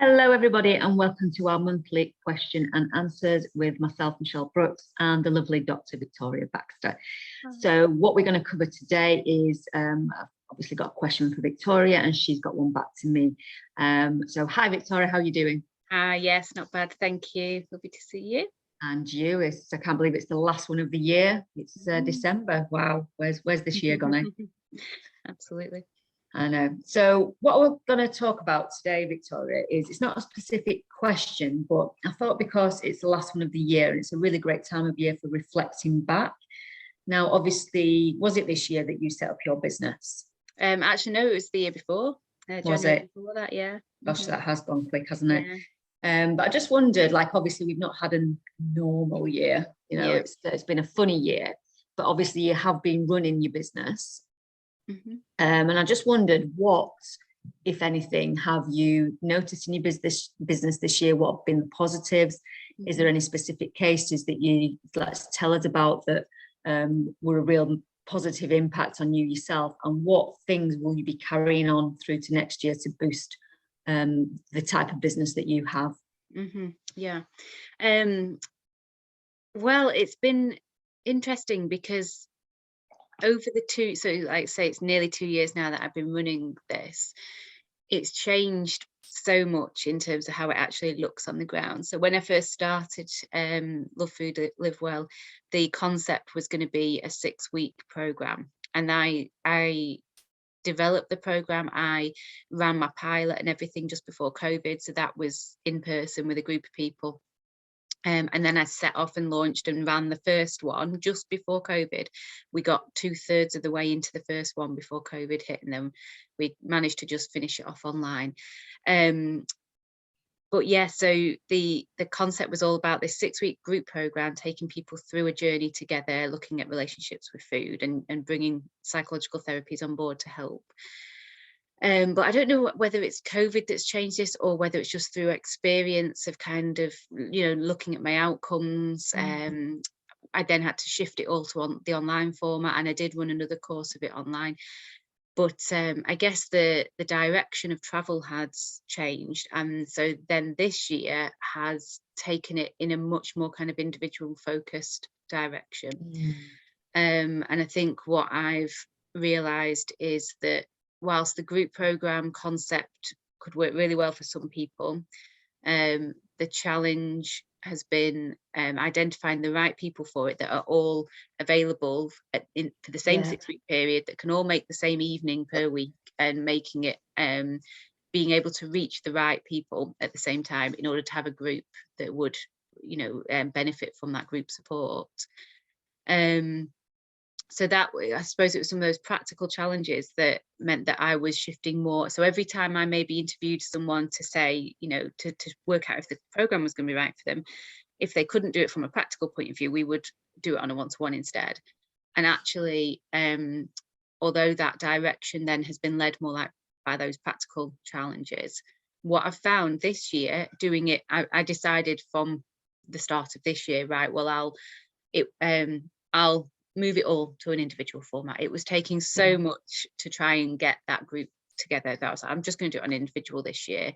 Hello, everybody, and welcome to our monthly question and answers with myself, Michelle Brooks, and the lovely Dr. Victoria Baxter. So what we're going to cover today is, I've obviously got a question for Victoria, and she's got one back to me. So hi, Victoria, how are you doing? Yes, not bad, thank you. Lovely to see you. And you, I can't believe it's the last one of the year. It's December. Wow, where's this year gone? Absolutely. I know. So what we're going to talk about today, Victoria, is it's not a specific question, but I thought because it's the last one of the year and it's a really great time of year for reflecting back. Now, obviously, was it this year that you set up your business? Actually, no, it was the year before. Was it? Before that, yeah. Gosh, that has gone quick, hasn't it? Yeah. But I just wondered, like, obviously, we've not had a normal year. You know, it's been a funny year, but obviously, you have been running your business. And I just wondered, what, if anything, have you noticed in your business this year? What have been the positives? Is there any specific cases that you like to tell us about that were a real positive impact on you yourself? And what things will you be carrying on through to next year to boost the type of business that you have? Yeah. Well, it's been interesting because over the like say it's nearly 2 years now that I've been running this, it's changed so much in terms of how it actually looks on the ground. So when I first started Love Food Live Well, the concept was going to be a 6-week program, and I developed the program. I ran my pilot and everything just before COVID, so that was in person with a group of people. And then I set off and launched and ran the first one just before COVID. We got 2/3 of the way into the first one before COVID hit, and then we managed to just finish it off online. But yeah, so the concept was all about this 6-week group program, taking people through a journey together, looking at relationships with food and bringing psychological therapies on board to help. But I don't know whether it's COVID that's changed this or whether it's just through experience of kind of, looking at my outcomes. I then had to shift it all to the online format, and I did run another course of it online. But I guess the direction of travel has changed. And so then this year has taken it in a much more kind of individual focused direction. And I think what I've realized is that whilst the group program concept could work really well for some people, the challenge has been identifying the right people for it that are all available for the same 6-week period, that can all make the same evening per week, and making it being able to reach the right people at the same time in order to have a group that would benefit from that group support. So that, I suppose, it was some of those practical challenges that meant that I was shifting more. So every time I maybe interviewed someone to say, to work out if the program was going to be right for them, if they couldn't do it from a practical point of view, we would do it on a one-to-one instead. And actually, although that direction then has been led more like by those practical challenges, what I've found this year doing it, I decided from the start of this year, right, well, I'll move it all to an individual format. It was taking so much to try and get that group together that I was like, I'm just going to do it on individual this year,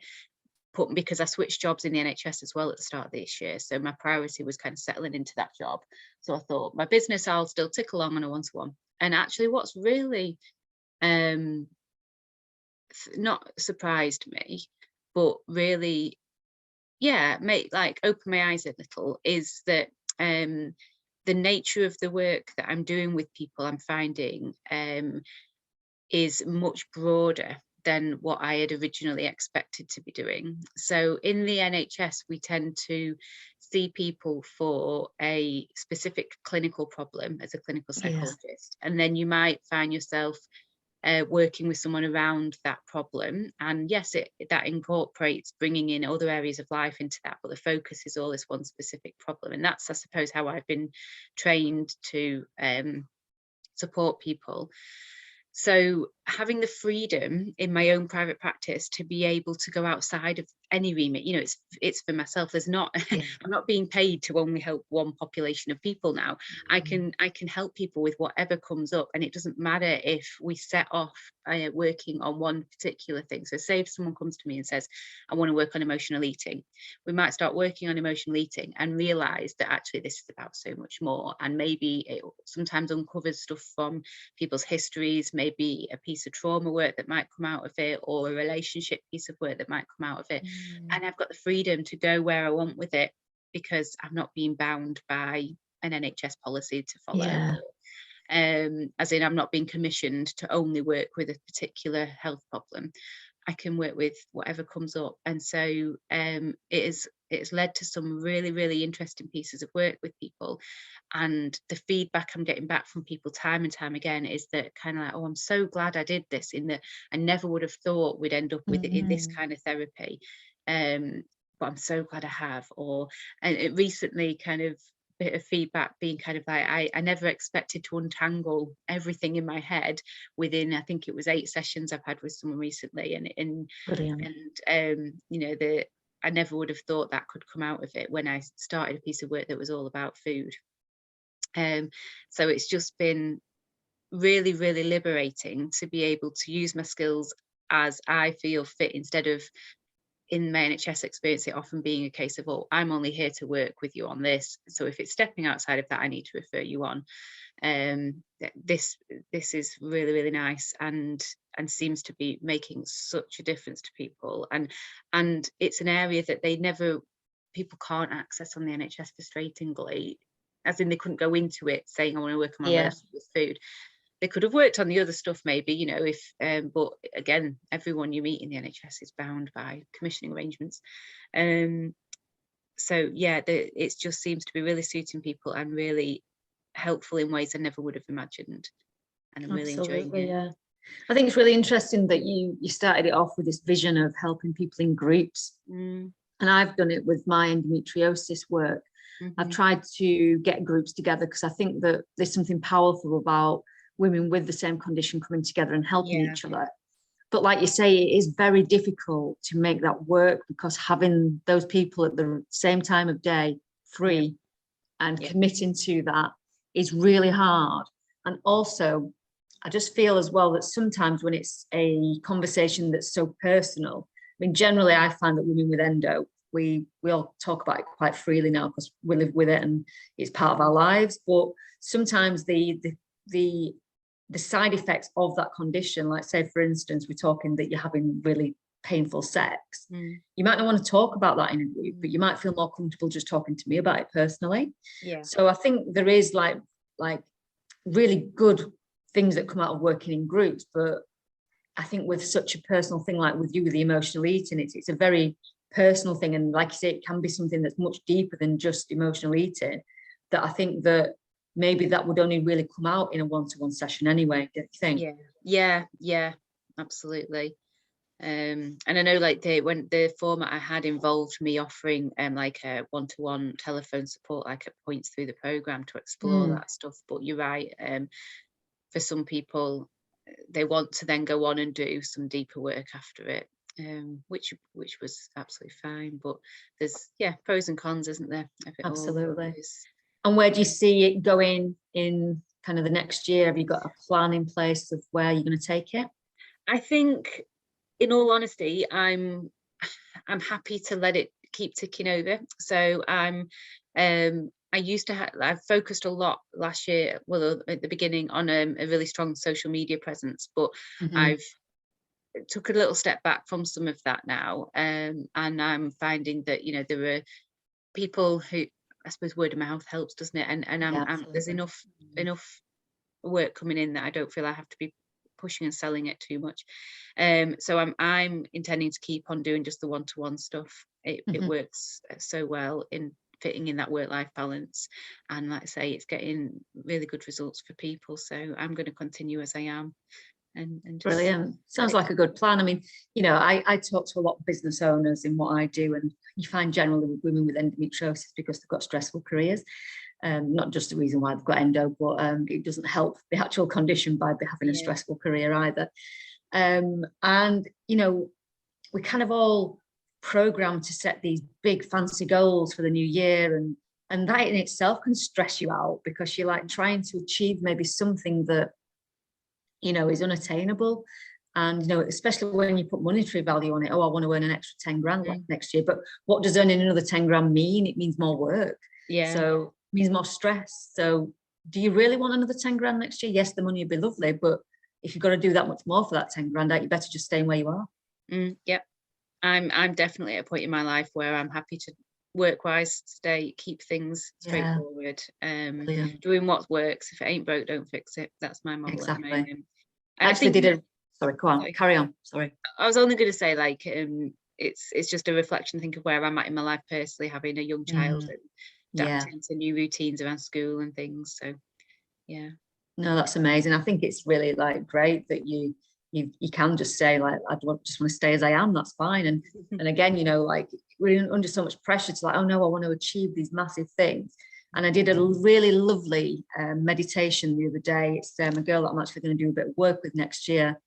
because I switched jobs in the NHS as well at the start of this year. So my priority was kind of settling into that job. So I thought my business, I'll still tick along on a one-to-one. And actually what's really not surprised me, but really, open my eyes a little, is that the nature of the work that I'm doing with people, I'm finding, is much broader than what I had originally expected to be doing. So in the NHS, we tend to see people for a specific clinical problem as a clinical psychologist, and then you might find yourself working with someone around that problem. And yes, that incorporates bringing in other areas of life into that, but the focus is all this one specific problem. And that's, I suppose, how I've been trained to support people. So having the freedom in my own private practice to be able to go outside of any remit, you know, it's for myself. There's not Yeah. I'm not being paid to only help one population of people now. I can help people with whatever comes up, and it doesn't matter if we set off working on one particular thing. So say if someone comes to me and says, I want to work on emotional eating, we might start working on emotional eating and realize that actually this is about so much more, and maybe it sometimes uncovers stuff from people's histories, maybe a piece of trauma work that might come out of it, or a relationship piece of work that might come out of it. And I've got the freedom to go where I want with it, because I'm not being bound by an NHS policy to follow. Yeah. As in, I'm not being commissioned to only work with a particular health problem. I can work with whatever comes up. And so it's led to some really, really interesting pieces of work with people. And the feedback I'm getting back from people time and time again is that kind of like, oh, I'm so glad I did this, in that I never would have thought we'd end up with it in this kind of therapy. But I'm so glad I have. And it recently kind of bit of feedback being kind of like, I never expected to untangle everything in my head within, I think it was 8 sessions I've had with someone recently, and Brilliant. you know, I never would have thought that could come out of it when I started a piece of work that was all about food. So it's just been really, really liberating to be able to use my skills as I feel fit, instead of, in my NHS experience, it often being a case of, oh, I'm only here to work with you on this, so if it's stepping outside of that, I need to refer you on. This is really, really nice, and seems to be making such a difference to people, and it's an area that people can't access on the NHS, frustratingly, as in they couldn't go into it saying, I want to work on my relationship with food. They could have worked on the other stuff maybe, you know, if but again, everyone you meet in the NHS is bound by commissioning arrangements. So yeah, it just seems to be really suiting people and really helpful in ways I never would have imagined, and I'm really enjoying it. Yeah, I think it's really interesting that you started it off with this vision of helping people in groups, and I've done it with my endometriosis work. I've tried to get groups together because I think that there's something powerful about women with the same condition coming together and helping each other. But like you say, it is very difficult to make that work, because having those people at the same time of day free and committing to that is really hard. And also, I just feel as well that sometimes when it's a conversation that's so personal, I mean, generally I find that women with endo, we all talk about it quite freely now because we live with it and it's part of our lives. But sometimes the side effects of that condition, like say, for instance, we're talking that you're having really painful sex, you might not want to talk about that in a group, but you might feel more comfortable just talking to me about it personally. So I think there is like really good things that come out of working in groups, but I think with such a personal thing, like with you with the emotional eating, it's a very personal thing, and like you say, it can be something that's much deeper than just emotional eating, that I think that maybe that would only really come out in a one-to-one session anyway, don't you think? Yeah, absolutely. And I know, like, the format I had involved me offering like a one-to-one telephone support, like at points through the program, to explore that stuff. But you're right, for some people, they want to then go on and do some deeper work after it, which was absolutely fine. But there's pros and cons, isn't there? Absolutely. And where do you see it going in kind of the next year? Have you got a plan in place of where you're going to take it? I think, in all honesty, I'm happy to let it keep ticking over. So I used to I've focused a lot last year, well, at the beginning, on a really strong social media presence, but I've took a little step back from some of that now, and I'm finding that, you know, there are people who, I suppose, word of mouth helps, doesn't it? And there's enough work coming in that I don't feel I have to be pushing and selling it too much. So I'm intending to keep on doing just the one-to-one stuff. It works so well in fitting in that work-life balance, and like I say, it's getting really good results for people. So I'm going to continue as I am. And just brilliant. Sounds like a good plan. I mean, you know, I talk to a lot of business owners in what I do, and you find generally with women with endometriosis, because they've got stressful careers, not just the reason why they've got endo, but it doesn't help the actual condition by having a stressful career either. And you know, we kind of all programmed to set these big fancy goals for the new year, and that in itself can stress you out, because you're like trying to achieve maybe something that, you know, is unattainable. And, you know, especially when you put monetary value on it, oh, I want to earn an extra 10 grand next year. But what does earning another 10 grand mean? It means more work. Yeah. So it means more stress. So do you really want another 10 grand next year? Yes, the money would be lovely, but if you've got to do that much more for that 10 grand out, you better just stay where you are. Yep. I'm definitely at a point in my life where I'm happy to work-wise keep things straightforward, doing what works. If it ain't broke, don't fix it. That's my model. Exactly. At the moment. I actually did sorry, go on, carry on. Sorry. I was only going to say, like, it's just a reflection, think of where I'm at in my life personally, having a young child and adapting to new routines around school and things. So yeah. No, that's amazing. I think it's really like great that you can just say, like, I just want to stay as I am. That's fine. And again, you know, like, we're under so much pressure to, like, oh no, I want to achieve these massive things. And I did a really lovely meditation the other day. It's a girl that I'm actually going to do a bit of work with next year.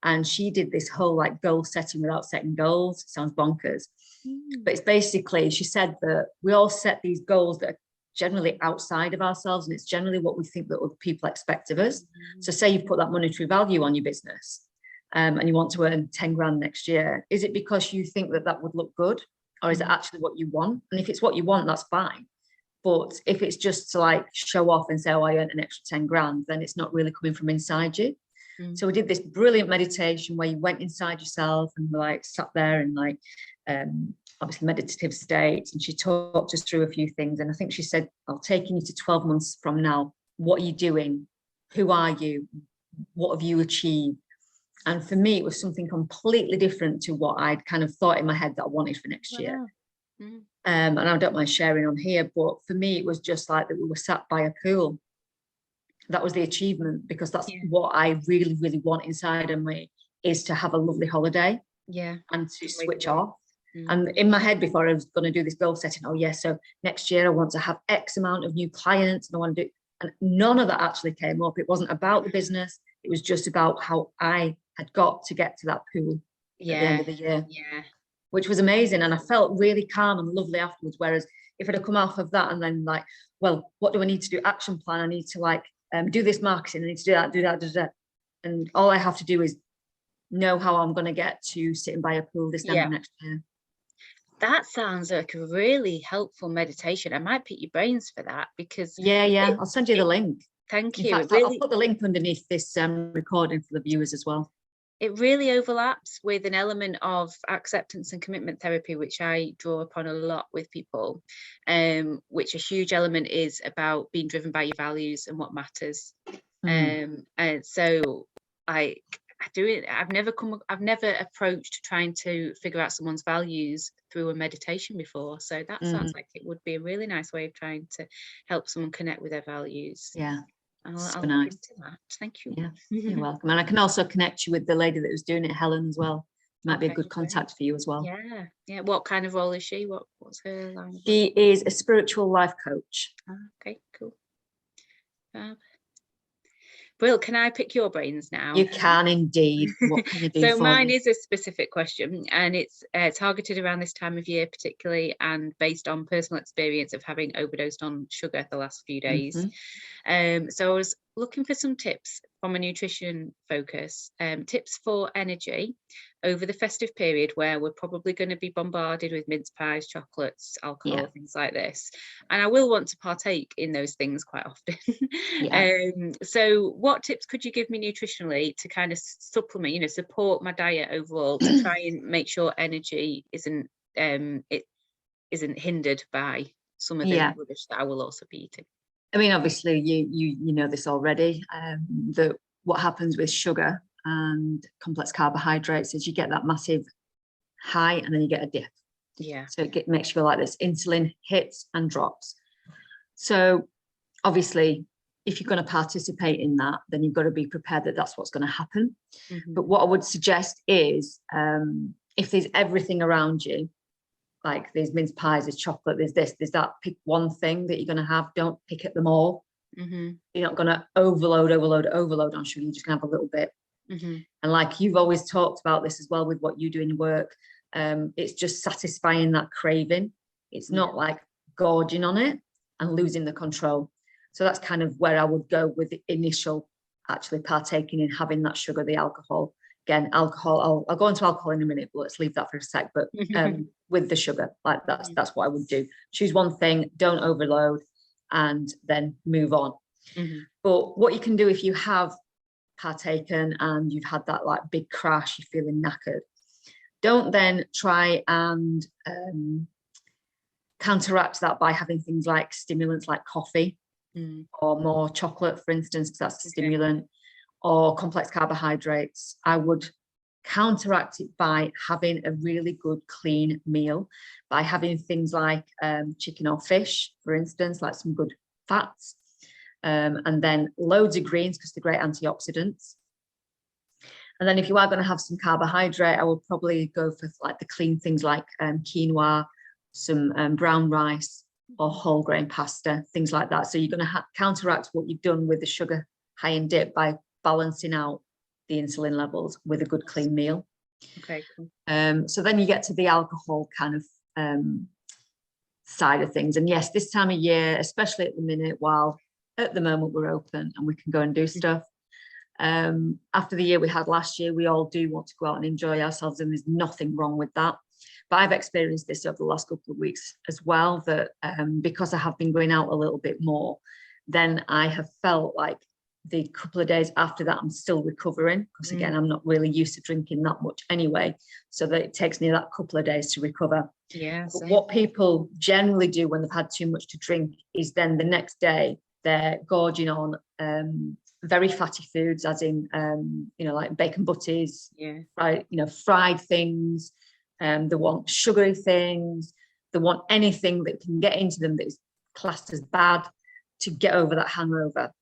And she did this whole like goal setting without setting goals. It sounds bonkers. But it's basically, she said that we all set these goals that are generally outside of ourselves. And it's generally what we think that other people expect of us. So say you've put that monetary value on your business and you want to earn 10 grand next year. Is it because you think that that would look good? Or is it actually what you want? And if it's what you want, that's fine. But if it's just to like show off and say, oh, I earned an extra 10 grand, then it's not really coming from inside you. So we did this brilliant meditation where you went inside yourself and like sat there in like obviously meditative state, and she talked us through a few things. And I think she said, I'll take you to 12 months from now. What are you doing? Who are you? What have you achieved? And for me, it was something completely different to what I'd kind of thought in my head that I wanted for next year. And I don't mind sharing on here, but for me, it was just like that we were sat by a pool. That was the achievement, because that's what I really, really want inside of me, is to have a lovely holiday and to switch off. And in my head, before I was going to do this goal setting, oh yeah, so next year I want to have X amount of new clients and I want to do, and none of that actually came up. It wasn't about the business. It was just about how I had got to get to that pool at the end of the year, which was amazing. And I felt really calm and lovely afterwards. Whereas if I'd have come off of that and then like, well, what do I need to do? Action plan. I need to like do this marketing. I need to do that. And all I have to do is know how I'm going to get to sitting by a pool December next year. That sounds like a really helpful meditation. I might pick your brains for that, because I'll send you the link. Thank you. In fact, I'll put the link underneath this recording for the viewers as well. It really overlaps with an element of acceptance and commitment therapy, which I draw upon a lot with people, which a huge element is about being driven by your values and what matters. And so I do it. I've never approached trying to figure out someone's values through a meditation before. So that sounds like it would be a really nice way of trying to help someone connect with their values. Yeah. I'll look into that. Thank you. Yeah, you're welcome. And I can also connect you with the lady that was doing it, Helen, as well. Might be a good contact for you as well. Yeah. What kind of role is she? What's her line? She is a spiritual life coach. Okay, cool. Brill, can I pick your brains now? You can indeed. What can I do so mine is a specific question, and it's targeted around this time of year particularly, and based on personal experience of having overdosed on sugar the last few days. So I was looking for some tips from a nutrition focus, tips for energy over the festive period, where we're probably going to be bombarded with mince pies, chocolates, alcohol, things like this. And I will want to partake in those things quite often. So what tips could you give me nutritionally to kind of supplement, support my diet overall, to try and make sure energy isn't hindered by some of the rubbish that I will also be eating? I mean, obviously you know this already, that what happens with sugar and complex carbohydrates is you get that massive high and then you get a dip. So it makes you feel like this insulin hits and drops. So obviously, if you're going to participate in that, then you've got to be prepared that that's what's going to happen. But what I would suggest is, if there's everything around you, like there's mince pies, there's chocolate, there's this, there's that, pick one thing that you're going to have. Don't pick at them all. You're not going to overload on sugar. You're just going to have a little bit. And like you've always talked about this as well with what you do in your work, It's just satisfying that craving. It's not like gorging on it and losing the control. So that's kind of where I would go with the initial actually partaking in having that sugar, the alcohol. Again, alcohol, I'll go into alcohol in a minute, but let's leave that for a sec. But with the sugar, like that's what I would do. Choose one thing, don't overload, and then move on. But what you can do if you have partaken and you've had that like big crash, you're feeling knackered, don't then try and counteract that by having things like stimulants like coffee or more chocolate, for instance, because that's a stimulant, or complex carbohydrates. I would counteract it by having a really good clean meal, by having things like chicken or fish, for instance, like some good fats, and then loads of greens because they're great antioxidants. And then if you are going to have some carbohydrate, I would probably go for like the clean things like quinoa, some brown rice or whole grain pasta, things like that. So you're going to counteract what you've done with the sugar high and dip by balancing out the insulin levels with a good clean meal. Okay, cool. So then you get to the alcohol kind of side of things. And yes, this time of year, especially at the minute, while at the moment we're open and we can go and do stuff, after the year we had last year, we all do want to go out and enjoy ourselves, and there's nothing wrong with that. But I've experienced this over the last couple of weeks as well, that because I have been going out a little bit more, then I have felt like the couple of days after that I'm still recovering, because again I'm not really used to drinking that much anyway, so that it takes me that couple of days to recover. But what people generally do when they've had too much to drink is then the next day they're gorging on very fatty foods, as in like bacon butties, fried things. They want sugary things. They want anything that can get into them that is classed as bad to get over that hangover.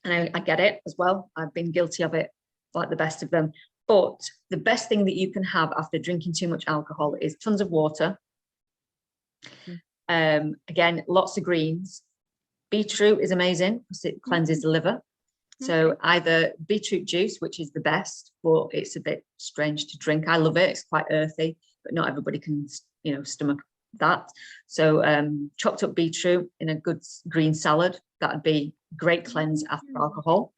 And I get it as well. I've been guilty of it like the best of them. But the best thing that you can have after drinking too much alcohol is tons of water. Again, lots of greens. Beetroot is amazing because it cleanses the liver. So either beetroot juice, which is the best, but it's a bit strange to drink. I love it. It's quite earthy, but not everybody can, stomach that. So chopped up beetroot in a good green salad, that would be great cleanse after alcohol.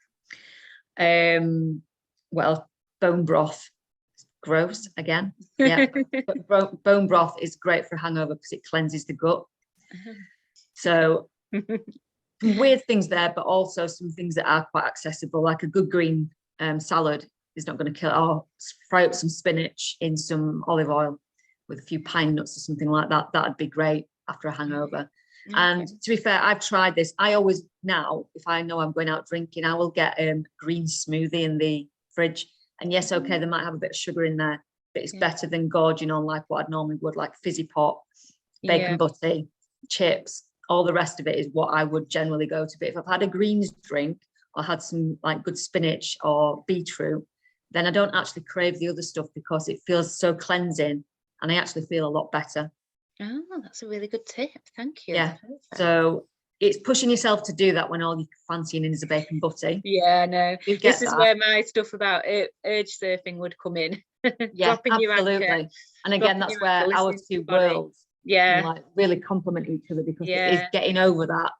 Well, bone broth, gross again. Yeah, but bone broth is great for hangover because it cleanses the gut. So weird things there, but also some things that are quite accessible, like a good green salad is not going to kill. Or fry up some spinach in some olive oil with a few pine nuts or something like that. That'd be great after a hangover. And to be fair, I've tried this. I always now, if I know I'm going out drinking, I will get a green smoothie in the fridge. And yes, okay, they might have a bit of sugar in there, but it's better than gorging on like what I normally would, like fizzy pop, bacon butty, chips. All the rest of it is what I would generally go to. But if I've had a greens drink or had some like good spinach or beetroot, then I don't actually crave the other stuff because it feels so cleansing and I actually feel a lot better. Oh, that's a really good tip. Thank you. Yeah. So it's pushing yourself to do that when all you're fancying is a bacon butty. Yeah, no. This is where my stuff about urge surfing would come in. Yeah, absolutely. And again, that's where our two worlds like really complement each other, because it is getting over that.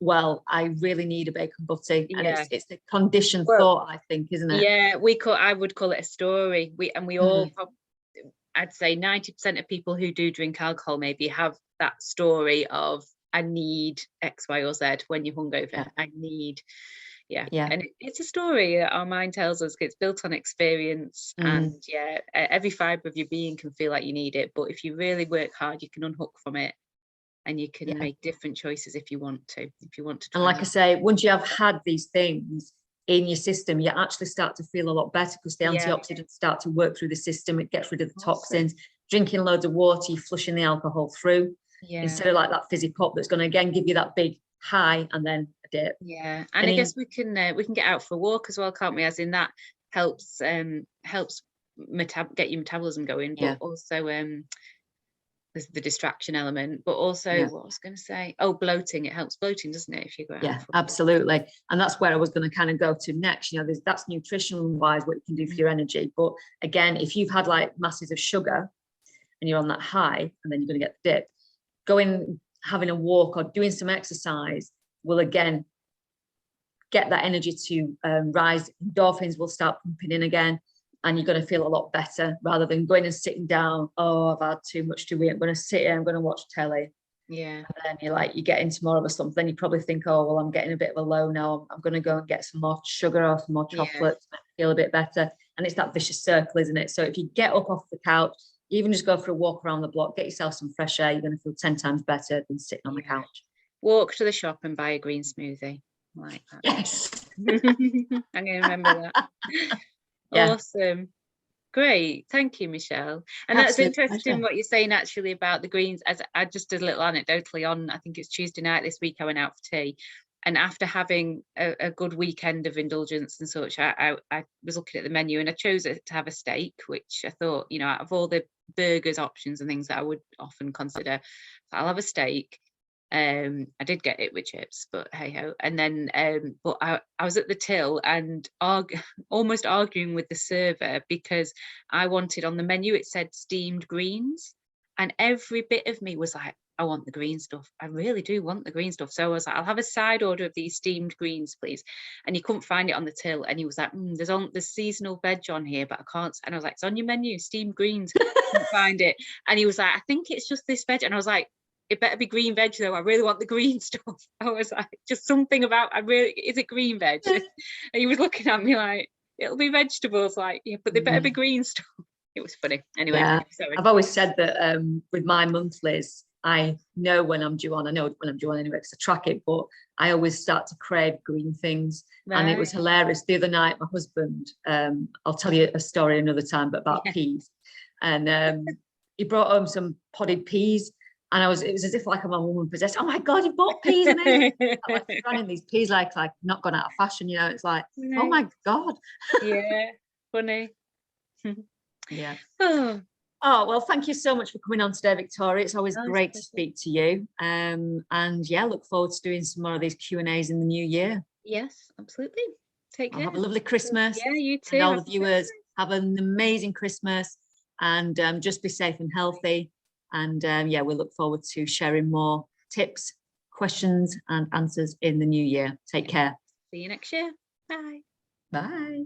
Well, I really need a bacon butty, and it's a conditioned thought, I think, isn't it? Yeah, I would call it a story. We all, I'd say 90% of people who do drink alcohol maybe have that story of I need X, Y, or Z when you're hungover. I need, and it's a story that our mind tells us. It's built on experience, and every fibre of your being can feel like you need it. But if you really work hard, you can unhook from it, and you can make different choices if you want to. And like I say, once you have had these things in your system, you actually start to feel a lot better because the antioxidants start to work through the system. It gets rid of the toxins. Drinking loads of water, you're flushing the alcohol through instead of like that fizzy pop that's going to again give you that big high and then a dip. And I guess we can get out for a walk as well, can't we? As in that helps get your metabolism going, but also there's the distraction element, but also what I was going to say, bloating. It helps bloating, doesn't it, if you go out? Absolutely. And that's where I was going to kind of go to next. That's nutritional wise what you can do for your energy. But again, if you've had like masses of sugar, and you're on that high, and then you're going to get the dip. Going, having a walk or doing some exercise will again get that energy to rise. Endorphins will start pumping in again, and you're going to feel a lot better rather than going and sitting down. Oh, I've had too much to eat. I'm going to sit here. I'm going to watch telly. Yeah. And then you get into more of a slump. Then you probably think, oh, well, I'm getting a bit of a low now. I'm going to go and get some more sugar or some more chocolate to make me feel a bit better. And it's that vicious circle, isn't it? So if you get up off the couch, even just go for a walk around the block, get yourself some fresh air, you're going to feel 10 times better than sitting on the couch. Walk to the shop and buy a green smoothie. Like that. Yes. I'm going to remember that. Yeah. Awesome. Great. Thank you, Michelle. And that's interesting what you're saying actually about the greens. As I just did a little anecdotally on, I think it's Tuesday night this week, I went out for tea. And after having a good weekend of indulgence and such, I was looking at the menu and I chose to have a steak, which I thought, you know, out of all the burgers options and things that I would often consider, I'll have a steak. I did get it with chips, but hey ho. And then but I was at the till and almost arguing with the server because I wanted, on the menu it said steamed greens, and every bit of me was like, I want the green stuff. I really do want the green stuff. So I was like, I'll have a side order of these steamed greens, please. And he couldn't find it on the till, and he was like, there's seasonal veg on here, but I can't. And I was like, it's on your menu, steamed greens. Couldn't find it. And he was like, I think it's just this veg. And I was like, it better be green veg though. I really want the green stuff. I was like, just something about, is it green veg? And he was looking at me like, it'll be vegetables. Like, yeah, but they better be green stuff. It was funny. Anyway, yeah. I've always said that with my monthlies, I know when I'm due on. I know when I'm due on anyway because I track it, but I always start to crave green things. Right. And it was hilarious. The other night, my husband, I'll tell you a story another time, but about peas. And he brought home some potted peas. And it was as if like I'm a woman possessed. Oh my God, you bought peas. I'm like running these peas like not gone out of fashion, you know. It's like, oh my God. Yeah, funny. Yeah. Oh, well, thank you so much for coming on today, Victoria. It's always great to speak to you. And yeah, look forward to doing some more of these Q&As in the new year. Yes, absolutely. Take care. Have a lovely Christmas. Yeah, you too. And all the viewers, have an amazing Christmas, and just be safe and healthy. And yeah, we look forward to sharing more tips, questions and answers in the new year. Take care. See you next year. Bye. Bye.